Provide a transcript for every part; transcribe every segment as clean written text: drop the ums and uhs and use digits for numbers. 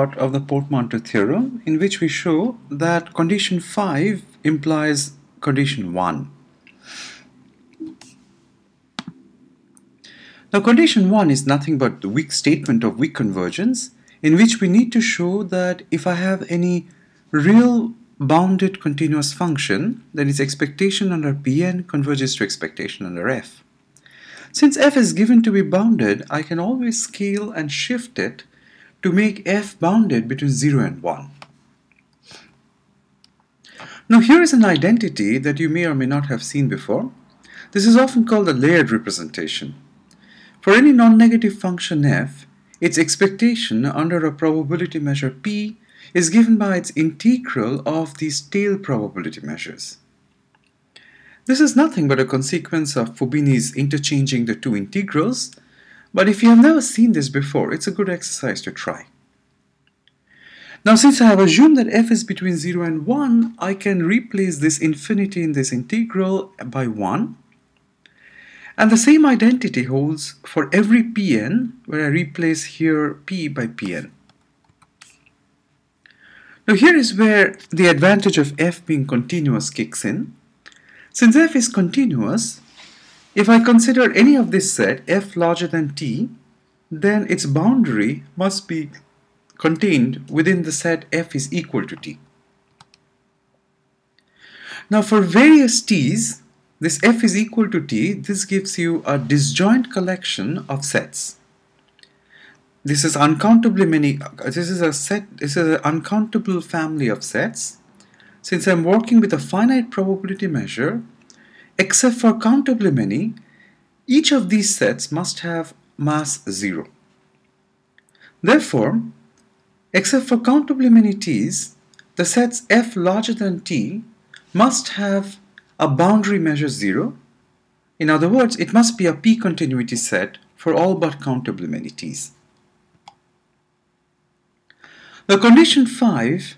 part of the Portmanteau theorem, in which we show that condition 5 implies condition 1. Now, condition 1 is nothing but the weak statement of weak convergence, in which we need to show that if I have any real bounded continuous function, then its expectation under Pn converges to expectation under f. Since f is given to be bounded, I can always scale and shift it to make f bounded between 0 and 1. Now here is an identity that you may or may not have seen before. This is often called a layered representation. For any non-negative function f, its expectation under a probability measure p is given by its integral of these tail probability measures. This is nothing but a consequence of Fubini's interchanging the two integrals, but if you have never seen this before, it's a good exercise to try. Now, since I have assumed that f is between 0 and 1, I can replace this infinity in this integral by 1. And the same identity holds for every Pn, where I replace here p by Pn. Now here is where the advantage of f being continuous kicks in. Since f is continuous, if I consider any of this set f larger than t, then its boundary must be contained within the set f is equal to t. Now for various t's, this f is equal to t, this gives you a disjoint collection of sets. This is uncountably many, this is an uncountable family of sets. Since I'm working with a finite probability measure, except for countably many, each of these sets must have mass 0. Therefore, except for countably many t's, the sets f larger than t must have a boundary measure 0. In other words, it must be a p-continuity set for all but countably many t's. The condition 5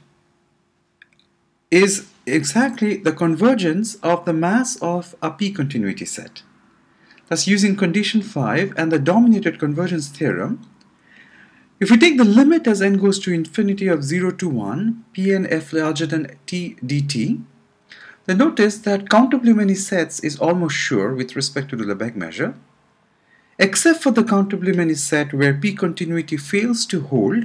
is exactly the convergence of the mass of a p-continuity set. Thus, using condition 5 and the dominated convergence theorem, if we take the limit as n goes to infinity of 0 to 1, Pn f larger than t dt, then notice that countably many sets is almost sure with respect to the Lebesgue measure, except for the countably many set where p-continuity fails to hold.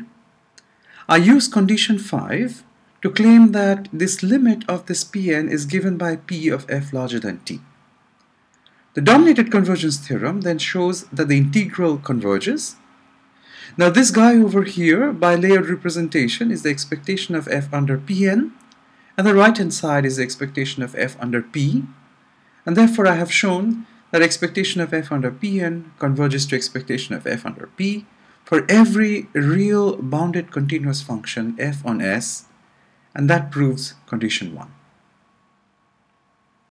I use condition 5 to claim that this limit of this Pn is given by p of f larger than t. The dominated convergence theorem then shows that the integral converges. Now this guy over here, by layered representation, is the expectation of f under Pn, and the right hand side is the expectation of f under p, and therefore I have shown that expectation of f under Pn converges to expectation of f under p for every real bounded continuous function f on S, and that proves condition 1.